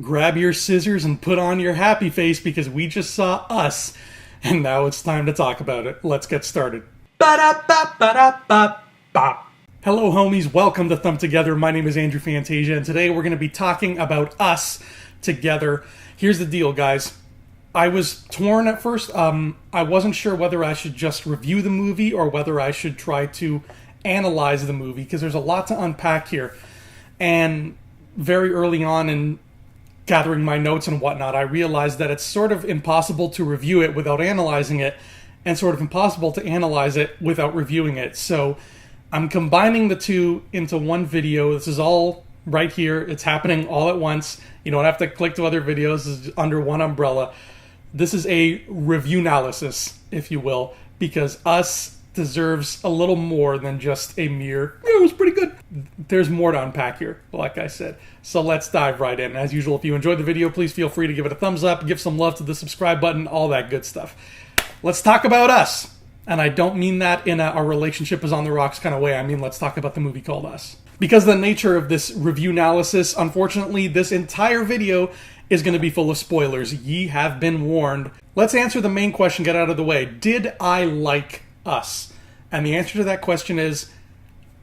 grab your scissors and put on your happy face because we just saw Us, and now it's time to talk about it. Let's get started. Ba-da-ba-ba-da-ba-ba. Hello homies, welcome to Thumb Together. My name is Andrew Fantasia, and today we're going to be talking about Us together. Here's the deal, guys. I was torn at first. I wasn't sure whether I should just review the movie or whether I should try to analyze the movie, because there's a lot to unpack here. And very early on in gathering my notes and whatnot, I realized that it's sort of impossible to review it without analyzing it, and sort of impossible to analyze it without reviewing it. So I'm combining the two into one video. This is all right here. It's happening all at once. You don't have to click to other videos. This is under one umbrella. This is a review analysis, if you will, because Us deserves a little more than just a mere, it was pretty good. There's more to unpack here, like I said. So let's dive right in. As usual, if you enjoyed the video, please feel free to give it a thumbs up, give some love to the subscribe button, all that good stuff. Let's talk about Us. And I don't mean that in a relationship is on the rocks kind of way. I mean, let's talk about the movie called Us. Because of the nature of this review analysis, unfortunately, this entire video is going to be full of spoilers. Ye have been warned. Let's answer the main question, get out of the way. Did I like Us? And the answer to that question is,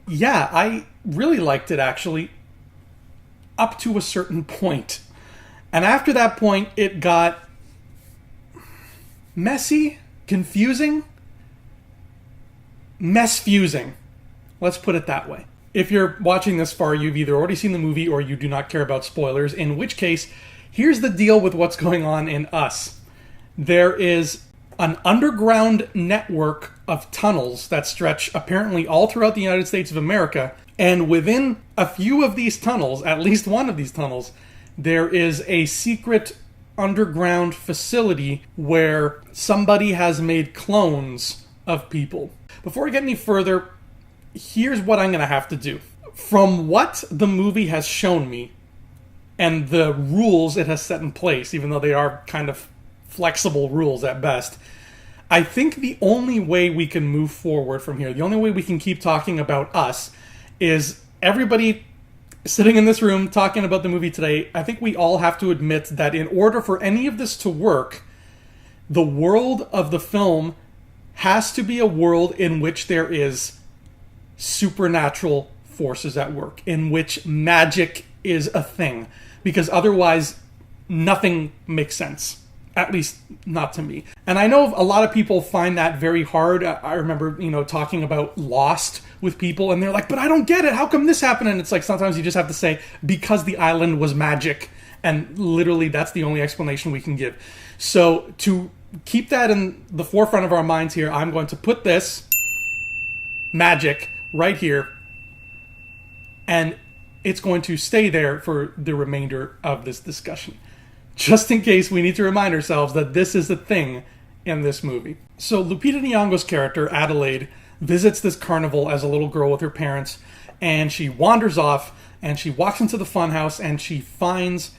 yeah, I really liked it, actually, up to a certain point. And after that point, it got messy, confusing, mess-fusing. Let's put it that way. If you're watching this far, you've either already seen the movie or you do not care about spoilers, in which case, here's the deal with what's going on in Us. There is an underground network of tunnels that stretch apparently all throughout the United States of America, and within a few of these tunnels, at least one of these tunnels, there is a secret underground facility where somebody has made clones of people. Before I get any further, here's what I'm going to have to do. From what the movie has shown me, and the rules it has set in place, even though they are kind of flexible rules at best, I think the only way we can move forward from here, the only way we can keep talking about Us, is everybody sitting in this room talking about the movie today. I think we all have to admit that in order for any of this to work, the world of the film has to be a world in which there is supernatural forces at work, in which magic is a thing, because otherwise nothing makes sense. At least, not to me. And I know a lot of people find that very hard. I remember, talking about Lost with people, and they're like, but I don't get it. How come this happened? And it's like, sometimes you just have to say, because the island was magic. And literally, that's the only explanation we can give. So, to keep that in the forefront of our minds here, I'm going to put this magic right here. And it's going to stay there for the remainder of this discussion, just in case we need to remind ourselves that this is a thing in this movie. So Lupita Nyong'o's character, Adelaide, visits this carnival as a little girl with her parents, and she wanders off, and she walks into the funhouse, and she finds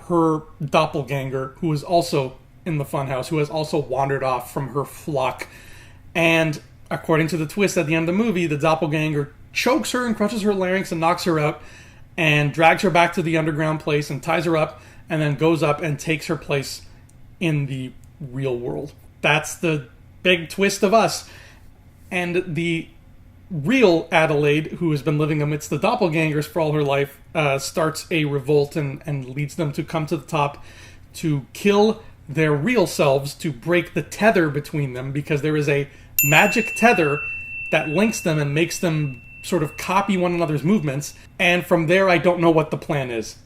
her doppelganger, who is also in the funhouse, who has also wandered off from her flock. And according to the twist at the end of the movie, the doppelganger chokes her and crushes her larynx and knocks her out, and drags her back to the underground place and ties her up, and then goes up and takes her place in the real world. That's the big twist of Us. And the real Adelaide, who has been living amidst the doppelgangers for all her life, starts a revolt and leads them to come to the top to kill their real selves, to break the tether between them, because there is a magic tether that links them and makes them sort of copy one another's movements. And from there, I don't know what the plan is.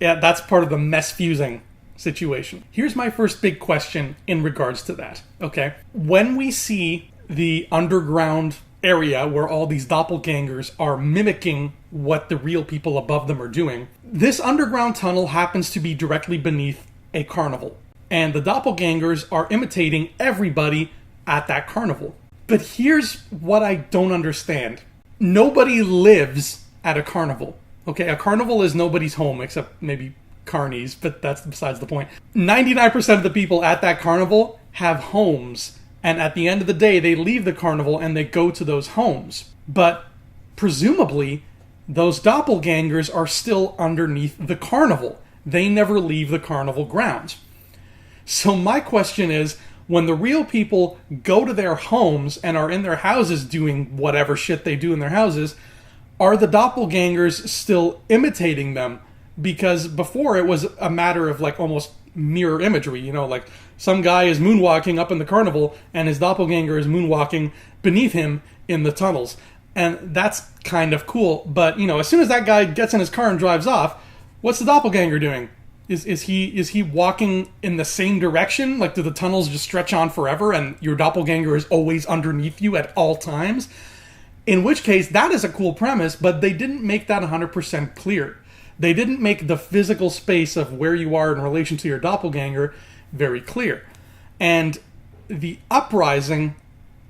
Yeah, that's part of the mess-fusing situation. Here's my first big question in regards to that, okay? When we see the underground area where all these doppelgangers are mimicking what the real people above them are doing, this underground tunnel happens to be directly beneath a carnival. And the doppelgangers are imitating everybody at that carnival. But here's what I don't understand. Nobody lives at a carnival. Okay, a carnival is nobody's home except maybe carnies, but that's besides the point. 99% of the people at that carnival have homes, and at the end of the day, they leave the carnival and they go to those homes. But presumably, those doppelgangers are still underneath the carnival. they never leave the carnival grounds. So my question is, when the real people go to their homes and are in their houses doing whatever shit they do in their houses, are the doppelgangers still imitating them? Because before it was a matter of like almost mirror imagery, you know, like some guy is moonwalking up in the carnival and his doppelganger is moonwalking beneath him in the tunnels. And that's kind of cool. But, you know, as soon as that guy gets in his car and drives off, what's the doppelganger doing? Is he walking in the same direction? Like, do the tunnels just stretch on forever and your doppelganger is always underneath you at all times? In which case, that is a cool premise, but they didn't make that 100% clear. They didn't make the physical space of where you are in relation to your doppelganger very clear. And the uprising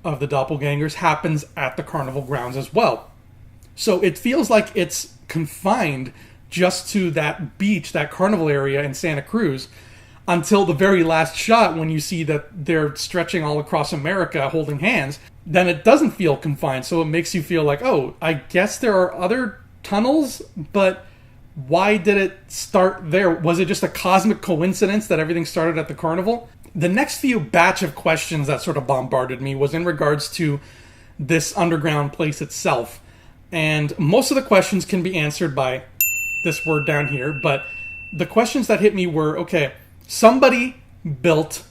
of the doppelgangers happens at the carnival grounds as well. So it feels like it's confined just to that beach, that carnival area in Santa Cruz, until the very last shot when you see that they're stretching all across America holding hands. Then it doesn't feel confined, so it makes you feel like, oh, I guess there are other tunnels, but why did it start there? Was it just a cosmic coincidence that everything started at the carnival? The next few batch of questions that sort of bombarded me was in regards to this underground place itself. And most of the questions can be answered by this word down here, but the questions that hit me were, okay, somebody built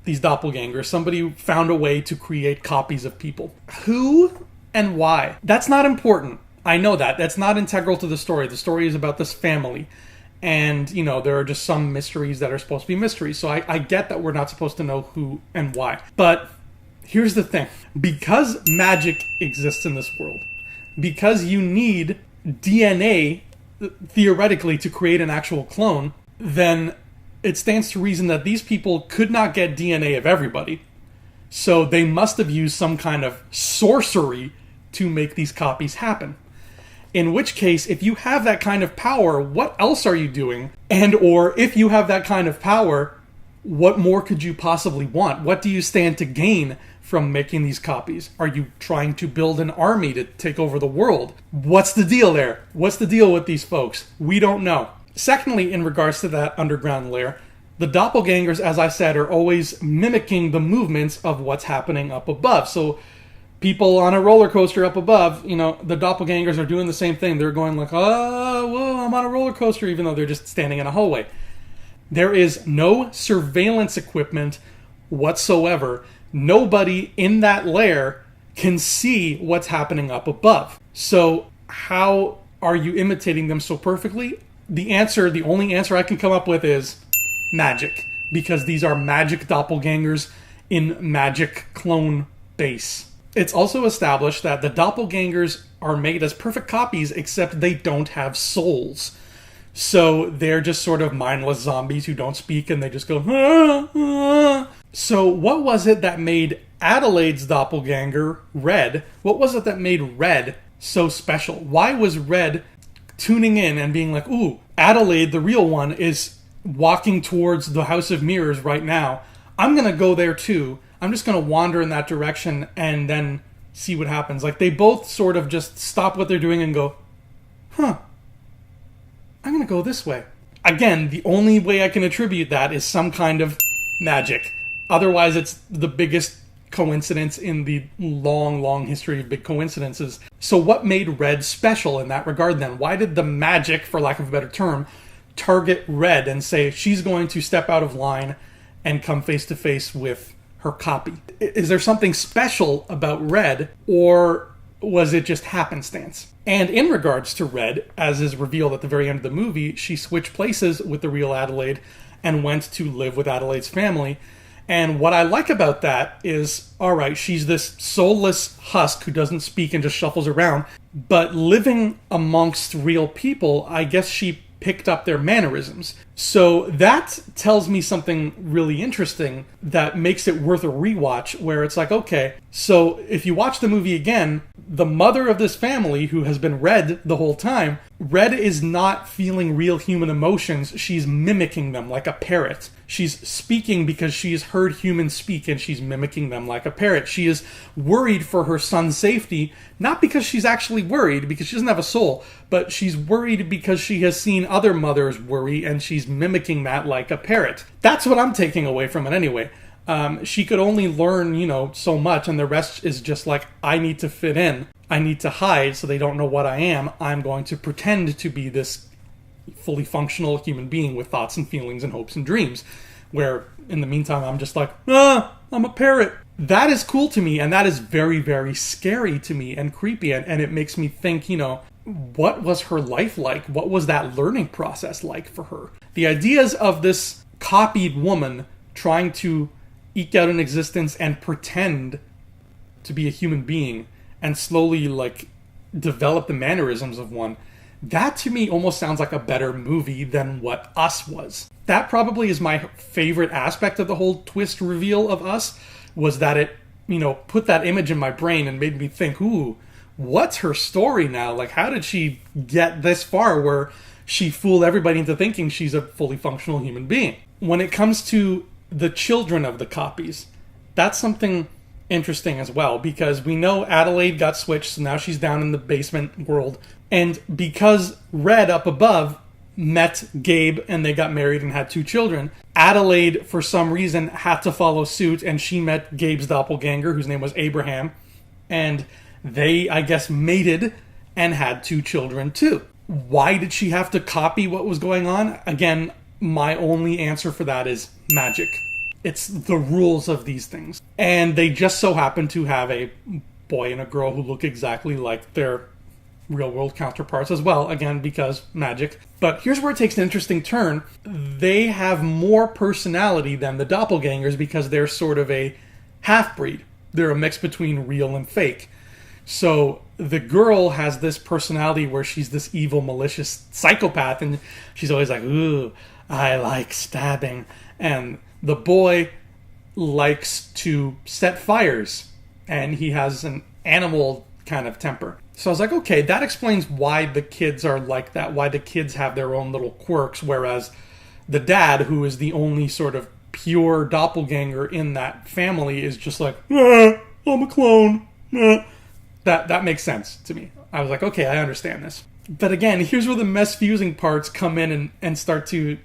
these doppelgangers. Somebody found a way to create copies of people. Who and why? That's not important. I know that. That's not integral to the story. The story is about this family. And, you know, there are just some mysteries that are supposed to be mysteries. So I get that we're not supposed to know who and why. But here's the thing. Because magic exists in this world, because you need DNA, theoretically, to create an actual clone, then it stands to reason that these people could not get DNA of everybody. So they must have used some kind of sorcery to make these copies happen. In which case, if you have that kind of power, what else are you doing? And or if you have that kind of power, what more could you possibly want? What do you stand to gain from making these copies? Are you trying to build an army to take over the world? What's the deal there? What's the deal with these folks? We don't know. Secondly, in regards to that underground lair, the doppelgangers, as I said, are always mimicking the movements of what's happening up above. So people on a roller coaster up above, you know, the doppelgangers are doing the same thing. They're going like, oh, whoa, I'm on a roller coaster, even though they're just standing in a hallway. There is no surveillance equipment whatsoever. Nobody in that lair can see what's happening up above. So how are you imitating them so perfectly? The only answer I can come up with is magic. Because these are magic doppelgangers in magic clone base. It's also established that the doppelgangers are made as perfect copies, except they don't have souls. So they're just sort of mindless zombies who don't speak and they just go, ah, ah. So what was it that made Adelaide's doppelganger, Red, what was it that made Red so special? Why was Red tuning in and being like, ooh, Adelaide, the real one, is walking towards the House of Mirrors right now. I'm going to go there too. I'm just going to wander in that direction and then see what happens. Like, they both sort of just stop what they're doing and go, huh, I'm going to go this way. Again, the only way I can attribute that is some kind of magic. Otherwise, it's the biggest coincidence in the long, long history of big coincidences. So what made Red special in that regard then? Why did the magic, for lack of a better term, target Red and say she's going to step out of line and come face to face with her copy? Is there something special about Red, or was it just happenstance? And in regards to Red, as is revealed at the very end of the movie, she switched places with the real Adelaide and went to live with Adelaide's family. And what I like about that is, alright, she's this soulless husk who doesn't speak and just shuffles around, but living amongst real people, I guess she picked up their mannerisms. So that tells me something really interesting that makes it worth a rewatch, where it's like, okay, so if you watch the movie again, the mother of this family, who has been Red the whole time, Red is not feeling real human emotions. She's mimicking them like a parrot. She's speaking because she's heard humans speak, and she's mimicking them like a parrot. She is worried for her son's safety, not because she's actually worried, because she doesn't have a soul, but she's worried because she has seen other mothers worry, and she's mimicking that like a parrot. That's what I'm taking away from it anyway. She could only learn, so much, and the rest is just like, I need to fit in. I need to hide so they don't know what I am. I'm going to pretend to be this fully functional human being with thoughts and feelings and hopes and dreams, where in the meantime I'm just like, I'm a parrot. That is cool to me, and that is very, very scary to me and creepy, and it makes me think, what was her life like? What was that learning process like for her? The ideas of this copied woman trying to eke out an existence and pretend to be a human being and slowly develop the mannerisms of one, that to me almost sounds like a better movie than what Us was. That probably is my favorite aspect of the whole twist reveal of Us, was that it, put that image in my brain and made me think, ooh, what's her story now? Like, how did she get this far where she fooled everybody into thinking she's a fully functional human being? When it comes to the children of the copies, that's something interesting as well, because we know Adelaide got switched, so now she's down in the basement world, and because Red up above met Gabe and they got married and had 2 children, Adelaide for some reason had to follow suit, and she met Gabe's doppelganger, whose name was Abraham, and they, I guess, mated and had 2 children too. Why did she have to copy what was going on? Again, my only answer for that is magic. It's the rules of these things. And they just so happen to have a boy and a girl who look exactly like their real-world counterparts as well, again, because magic. But here's where it takes an interesting turn. They have more personality than the doppelgangers because they're sort of a half-breed. They're a mix between real and fake. So the girl has this personality where she's this evil, malicious psychopath, and she's always like, ooh, I like stabbing. And the boy likes to set fires, and he has an animal kind of temper. So I was like, okay, that explains why the kids are like that, why the kids have their own little quirks, whereas the dad, who is the only sort of pure doppelganger in that family, is just like, I'm a clone. That makes sense to me. I was like, okay, I understand this. But again, here's where the mess fusing parts come in and start to,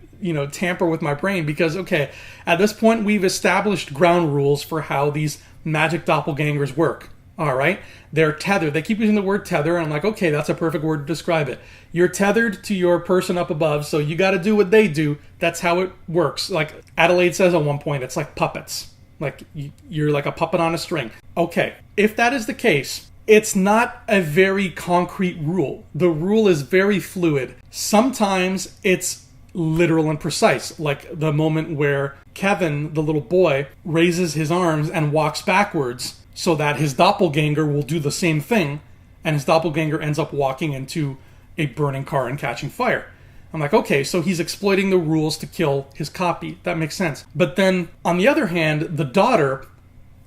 tamper with my brain, because, okay, at this point we've established ground rules for how these magic doppelgangers work. All right? They're tethered. They keep using the word tether, and I'm like, okay, that's a perfect word to describe it. You're tethered to your person up above, so you got to do what they do. That's how it works. Like Adelaide says at one point, it's like puppets. Like you're like a puppet on a string. Okay, if that is the case, it's not a very concrete rule. The rule is very fluid. Sometimes it's literal and precise, like the moment where Kevin, the little boy, raises his arms and walks backwards so that his doppelganger will do the same thing, and his doppelganger ends up walking into a burning car and catching fire. I'm like, okay, so he's exploiting the rules to kill his copy. That makes sense. But then, on the other hand, the daughter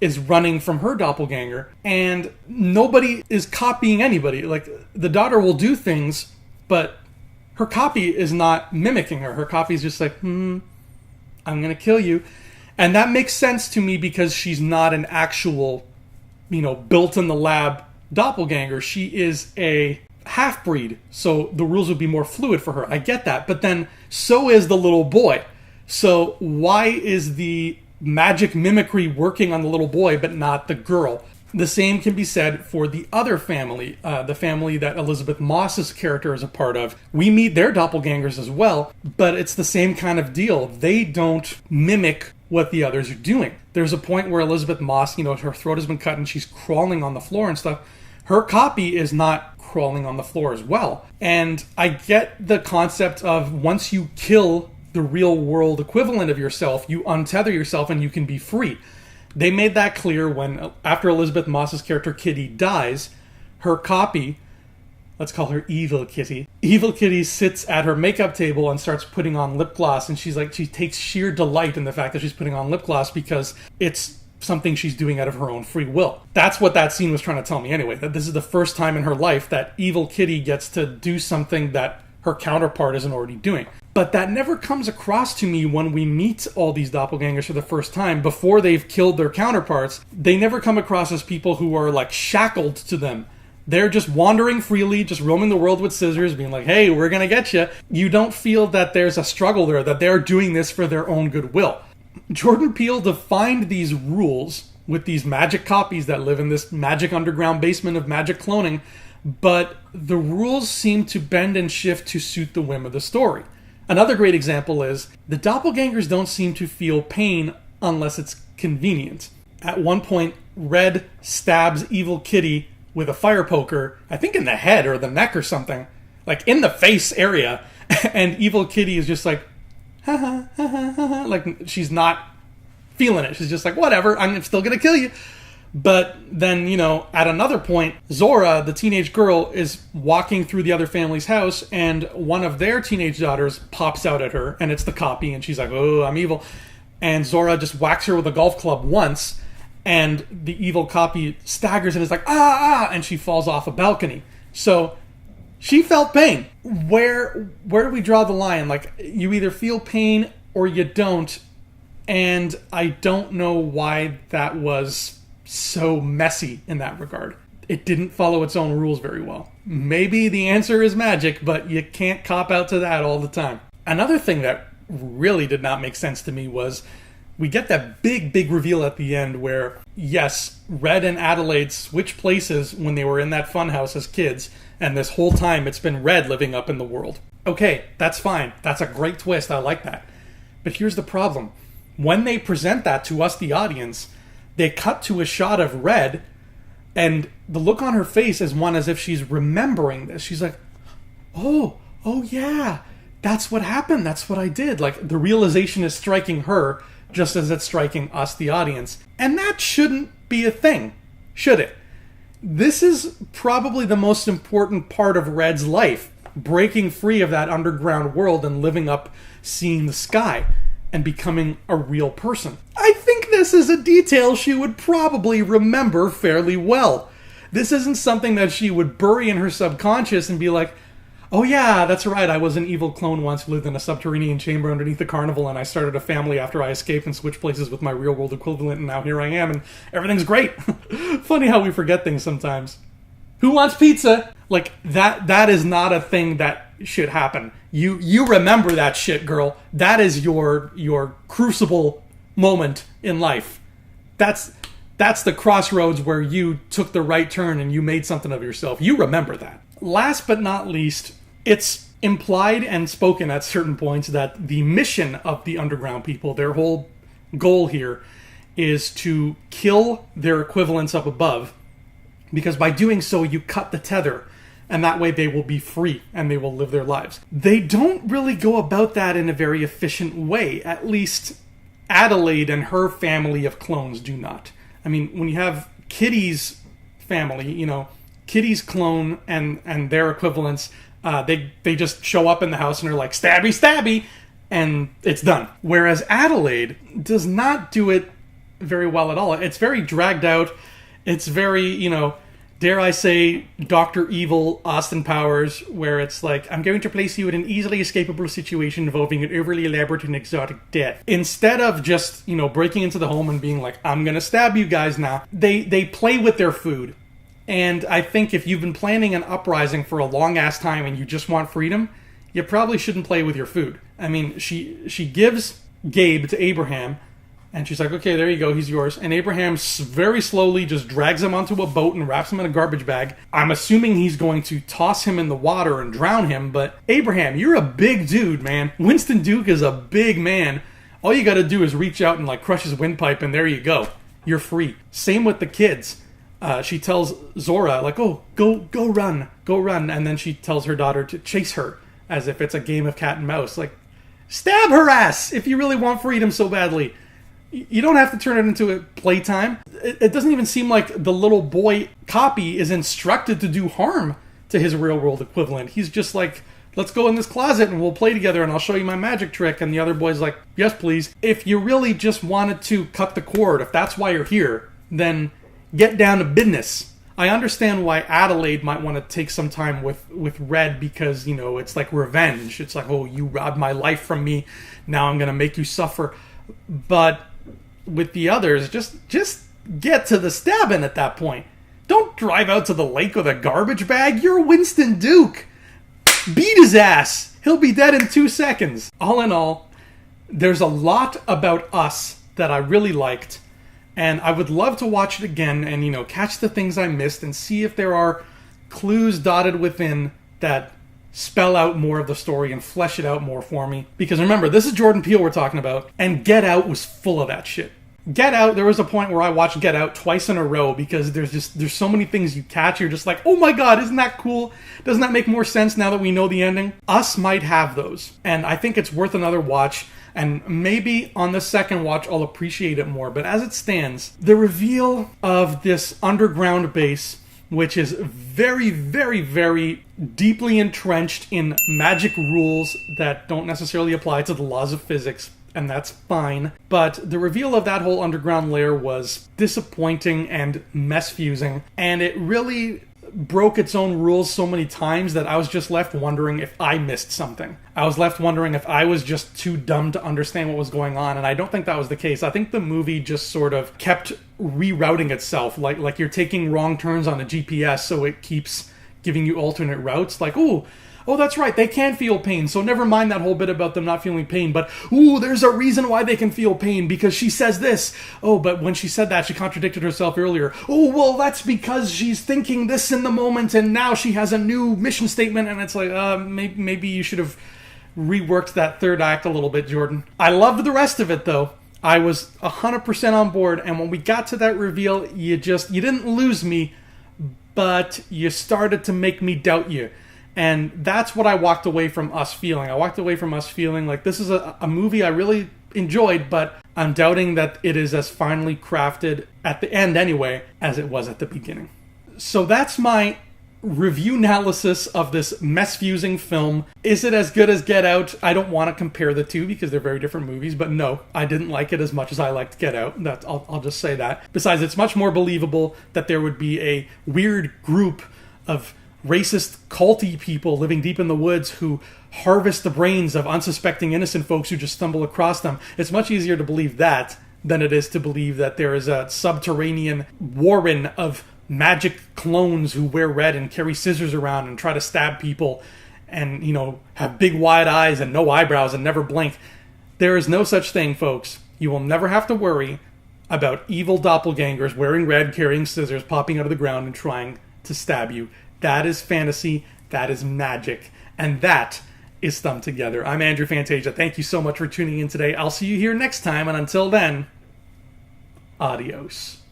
is running from her doppelganger, and nobody is copying anybody. Like, the daughter will do things, but her copy is not mimicking her. Her copy is just like, I'm gonna kill you. And that makes sense to me because she's not an actual, built in the lab doppelganger. She is a half-breed, so the rules would be more fluid for her. I get that. But then, so is the little boy. So why is the magic mimicry working on the little boy but not the girl? The same can be said for the other family, the family that Elizabeth Moss's character is a part of. We meet their doppelgangers as well, but it's the same kind of deal. They don't mimic what the others are doing. There's a point where Elizabeth Moss, her throat has been cut and she's crawling on the floor and stuff. Her copy is not crawling on the floor as well. And I get the concept of once you kill the real world equivalent of yourself, you untether yourself and you can be free. They made that clear when, after Elizabeth Moss's character Kitty dies, her copy, let's call her Evil Kitty. Evil Kitty sits at her makeup table and starts putting on lip gloss, and she takes sheer delight in the fact that she's putting on lip gloss because it's something she's doing out of her own free will. That's what that scene was trying to tell me anyway, that this is the first time in her life that evil Kitty gets to do something that her counterpart isn't already doing. But that never comes across to me when we meet all these doppelgangers for the first time, before they've killed their counterparts. They never come across as people who are like shackled to them. They're just wandering freely, just roaming the world with scissors, being like, hey, we're gonna get you. You don't feel that there's a struggle there, that they're doing this for their own goodwill. Jordan Peele defined these rules with these magic copies that live in this magic underground basement of magic cloning, but the rules seem to bend and shift to suit the whim of the story. Another great example is the doppelgangers don't seem to feel pain unless it's convenient. At one point, Red stabs evil Kitty with a fire poker, I think in the head or the neck or something, like in the face area, and evil Kitty is just like, ha ha ha ha ha, like she's not feeling it. She's just like, whatever, I'm still gonna kill you. But then, at another point, Zora, the teenage girl, is walking through the other family's house, and one of their teenage daughters pops out at her, and it's the copy, and she's like, oh, I'm evil. And Zora just whacks her with a golf club once, and the evil copy staggers and is like, and she falls off a balcony. So she felt pain. Where do we draw the line? Like, you either feel pain or you don't, and I don't know why that was so messy in that regard. It didn't follow its own rules very well. Maybe the answer is magic, but you can't cop out to that all the time. Another thing that really did not make sense to me was we get that big reveal at the end where, yes, Red and Adelaide switch places when they were in that funhouse as kids, and this whole time it's been Red living up in the world. Okay, that's fine. That's a great twist. I like that. But here's the problem. When they present that to us, the audience, they cut to a shot of Red, and the look on her face is one as if she's remembering this. She's like, oh yeah, that's what happened. That's what I did. Like, the realization is striking her just as it's striking us, the audience. And that shouldn't be a thing, should it? This is probably the most important part of Red's life, breaking free of that underground world and living up, seeing the sky, and becoming a real person. I think this is a detail she would probably remember fairly well. This isn't something that she would bury in her subconscious and be like, oh yeah, that's right, I was an evil clone once who lived in a subterranean chamber underneath the carnival, and I started a family after I escaped and switched places with my real world equivalent, and now here I am, and everything's great. Funny how we forget things sometimes. Who wants pizza? Like, that is not a thing that should happen. You remember that shit, girl. That is your crucible moment in life. That's the crossroads where you took the right turn and you made something of yourself. You remember that. Last but not least, it's implied and spoken at certain points that the mission of the underground people, their whole goal here, is to kill their equivalents up above, because by doing so you cut the tether, and that way they will be free and they will live their lives. They don't really go about that in a very efficient way. At least Adelaide and her family of clones do not. I mean, when you have Kitty's family, Kitty's clone and their equivalents, they just show up in the house and are like, stabby, stabby, and it's done. Whereas Adelaide does not do it very well at all. It's very dragged out. It's very, dare I say, Dr. Evil Austin Powers, where it's like, I'm going to place you in an easily escapable situation involving an overly elaborate and exotic death. Instead of just, breaking into the home and being like, I'm going to stab you guys now, they play with their food. And I think if you've been planning an uprising for a long-ass time and you just want freedom, you probably shouldn't play with your food. I mean, she gives Gabe to Abraham, and she's like, okay, there you go, he's yours. And Abraham very slowly just drags him onto a boat and wraps him in a garbage bag. I'm assuming he's going to toss him in the water and drown him, but Abraham, you're a big dude, man. Winston Duke is a big man. All you gotta do is reach out and crush his windpipe, and there you go. You're free. Same with the kids. She tells Zora, oh, go run. And then she tells her daughter to chase her, as if it's a game of cat and mouse. Stab her ass if you really want freedom so badly. You don't have to turn it into a playtime. It doesn't even seem like the little boy copy is instructed to do harm to his real world equivalent. He's just let's go in this closet and we'll play together and I'll show you my magic trick. And the other boy's like, yes, please. If you really just wanted to cut the cord, if that's why you're here, then get down to business. I understand why Adelaide might want to take some time with Red because, it's like revenge. It's like, oh, you robbed my life from me. Now I'm going to make you suffer. But with the others, just get to the stabbing at that point. Don't drive out to the lake with a garbage bag. You're Winston Duke. Beat his ass. He'll be dead in 2 seconds. All in all, there's a lot about Us that I really liked. And I would love to watch it again and, catch the things I missed and see if there are clues dotted within that spell out more of the story and flesh it out more for me. Because remember, this is Jordan Peele we're talking about, and Get Out was full of that shit. Get Out, there was a point where I watched Get Out twice in a row because there's so many things you catch. You're just like, oh my god, isn't that cool? Doesn't that make more sense now that we know the ending? Us might have those. And I think it's worth another watch. And maybe on the second watch, I'll appreciate it more. But as it stands, the reveal of this underground base, which is very, very, very deeply entrenched in magic rules that don't necessarily apply to the laws of physics, and that's fine. But the reveal of that whole underground layer was disappointing and mess-fusing, and it really broke its own rules so many times that I was just left wondering if I missed something. I was left wondering if I was just too dumb to understand what was going on, and I don't think that was the case. I think the movie just sort of kept rerouting itself, like you're taking wrong turns on a GPS, so it keeps giving you alternate routes. Like, oh, that's right, they can feel pain, so never mind that whole bit about them not feeling pain, but, there's a reason why they can feel pain, because she says this. Oh, but when she said that, she contradicted herself earlier. Oh, well, that's because she's thinking this in the moment, and now she has a new mission statement, and it's like, maybe you should have reworked that third act a little bit, Jordan. I loved the rest of it, though. I was 100% on board, and when we got to that reveal, you didn't lose me, but you started to make me doubt you. And that's what I walked away from Us feeling. I walked away from Us feeling like this is a movie I really enjoyed, but I'm doubting that it is as finely crafted at the end anyway as it was at the beginning. So that's my review analysis of this mess-fusing film. Is it as good as Get Out? I don't want to compare the two because they're very different movies, but no, I didn't like it as much as I liked Get Out. I'll just say that. Besides, it's much more believable that there would be a weird group of racist, culty people living deep in the woods who harvest the brains of unsuspecting innocent folks who just stumble across them. It's much easier to believe that than it is to believe that there is a subterranean warren of magic clones who wear red and carry scissors around and try to stab people and, have big wide eyes and no eyebrows and never blink. There is no such thing, folks. You will never have to worry about evil doppelgangers wearing red, carrying scissors, popping out of the ground and trying to stab you. That is fantasy, that is magic, and that is Thumb Together. I'm Andrew Fantasia. Thank you so much for tuning in today. I'll see you here next time, and until then, adios.